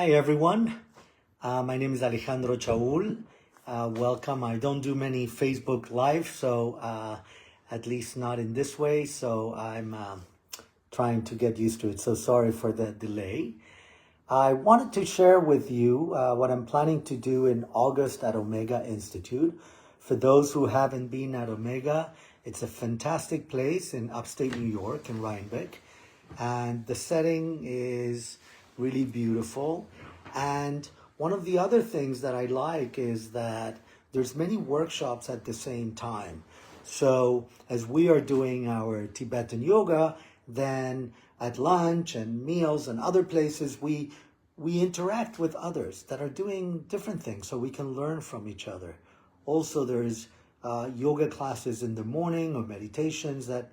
Hi everyone, my name is Alejandro Chaoul. Welcome. I don't do many Facebook Live, so at least not in this way, so I'm trying to get used to it, so sorry for the delay. I wanted to share with you what I'm planning to do in August at Omega Institute. For those who haven't been at Omega, it's a fantastic place in upstate New York in Rhinebeck, and the setting is really beautiful. And one of the other things that I like is that there's many workshops at the same time. So as we are doing our Tibetan yoga, then at lunch and meals and other places, we interact with others that are doing different things so we can learn from each other. Also, there's yoga classes in the morning or meditations that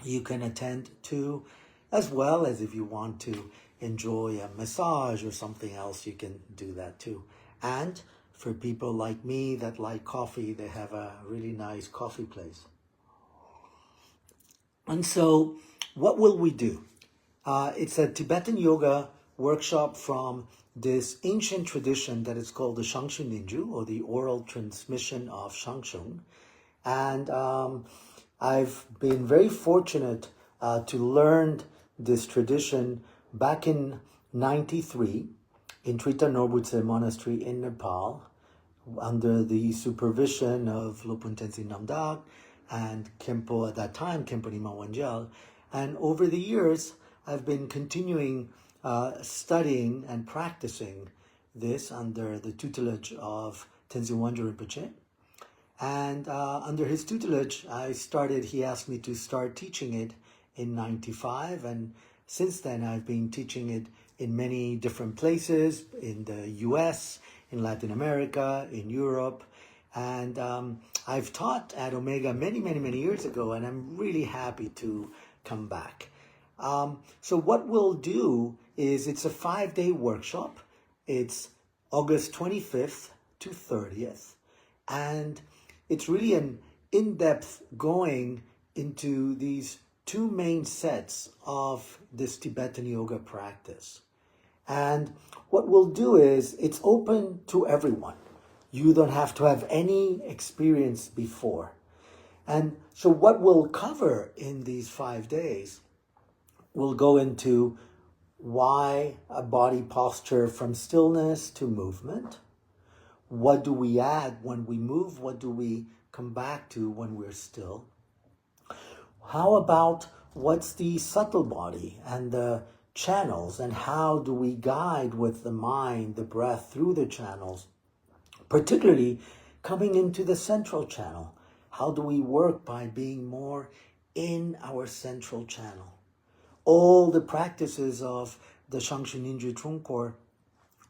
you can attend to, as well as if you want to enjoy a massage or something else, you can do that too. And for people like me that like coffee, they have a really nice coffee place. And so what will we do? It's a Tibetan yoga workshop from this ancient tradition that is called the Shangshung Ninju, or the oral transmission of Shangshung. And I've been very fortunate to learn this tradition back in 93 in Trita Norbutse Monastery in Nepal, under the supervision of Lopun Tenzin Namdak and Khenpo, at that time, Khenpo Nima Wangyal. And over the years, I've been continuing studying and practicing this under the tutelage of Tenzin Wangyal Rinpoche. And under his tutelage, he asked me to start teaching it in 95. And since then, I've been teaching it in many different places, in the US, in Latin America, in Europe. And I've taught at Omega many, many, many years ago, and I'm really happy to come back. So what we'll do is it's a 5-day workshop. It's August 25th to 30th. And it's really an in-depth going into these two main sets of this Tibetan yoga practice. And what we'll do is it's open to everyone. You don't have to have any experience before. And so what we'll cover in these 5 days, we'll go into why a body posture from stillness to movement. What do we add when we move? What do we come back to when we're still? How about what's the subtle body and the channels, and how do we guide with the mind, the breath through the channels, particularly coming into the central channel? How do we work by being more in our central channel? All the practices of the Shangshung Ninju Trul Khor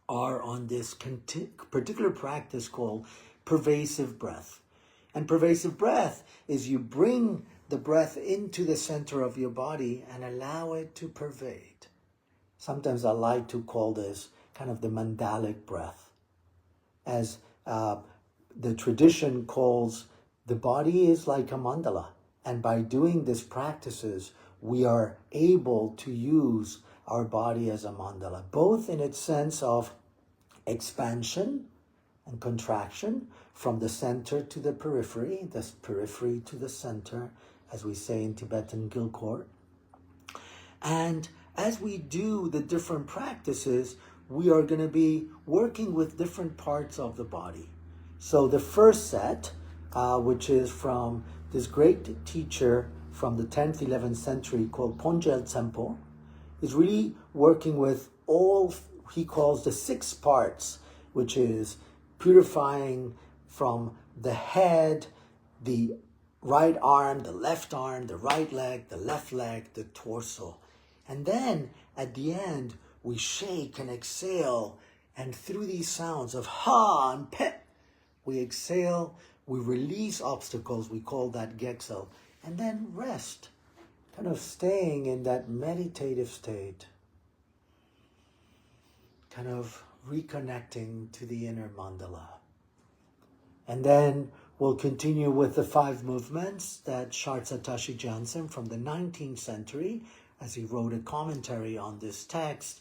are on this particular practice called pervasive breath. And pervasive breath is you bring the breath into the center of your body and allow it to pervade. Sometimes I like to call this kind of the mandalic breath, as the tradition calls the body is like a mandala. And by doing these practices, we are able to use our body as a mandala, both in its sense of expansion and contraction from the center to the periphery to the center, as we say in Tibetan Gilkor. And as we do the different practices, we are going to be working with different parts of the body. So the first set, which is from this great teacher from the 10th, 11th century called Ponjel Tsempo, is really working with all he calls the 6 parts, which is purifying from the head, the right arm, the left arm, the right leg, the left leg, the torso. And then at the end, we shake and exhale. And through these sounds of ha and pet, we exhale, we release obstacles, we call that gexel, and then rest, kind of staying in that meditative state, kind of reconnecting to the inner mandala. And then we'll continue with the 5 movements that Shartsa Tashi Jansen from the 19th century, as he wrote a commentary on this text,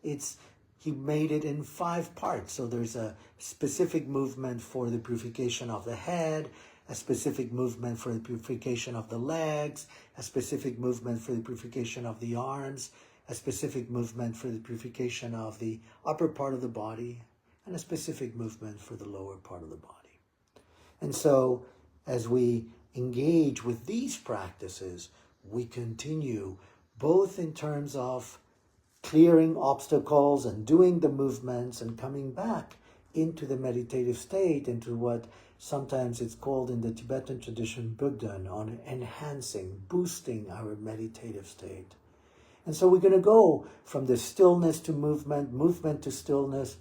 it's he made it in 5 parts. So there's a specific movement for the purification of the head, a specific movement for the purification of the legs, a specific movement for the purification of the arms, a specific movement for the purification of the upper part of the body, and a specific movement for the lower part of the body. And so as we engage with these practices, we continue both in terms of clearing obstacles and doing the movements and coming back into the meditative state, into what sometimes it's called in the Tibetan tradition Buddha, on enhancing, boosting our meditative state. And so we're going to go from the stillness to movement, movement to stillness,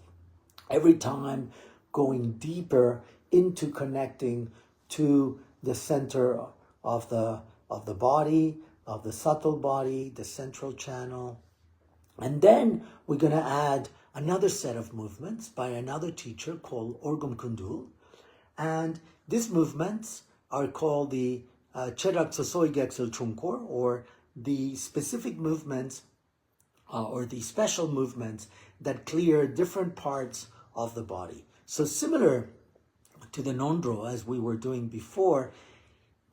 every time going deeper into connecting to the center of the body, of the subtle body, the central channel. And then we're going to add another set of movements by another teacher called Orgum Kundul. And these movements are called the Cherak Sosoi Geksel Trul Khor, or the specific movements or the special movements that clear different parts of the body. So similar to the Nondro, as we were doing before,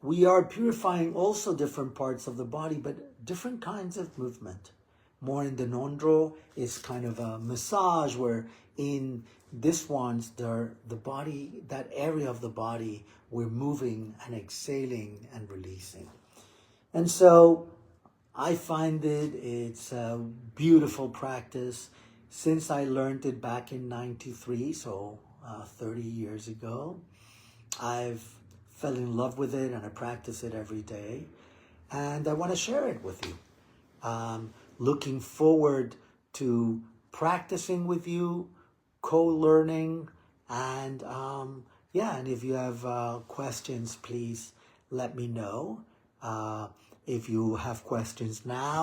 we are purifying also different parts of the body, but different kinds of movement. More in the Nondro is kind of a massage, where in this one's the body, that area of the body, we're moving and exhaling and releasing. And so I find it's a beautiful practice. Since I learned it back in 93, so 30 years ago, I've fell in love with it and I practice it every day. And I want to share it with you. Looking forward to practicing with you, co-learning, and and if you have questions, please let me know. If you have questions now,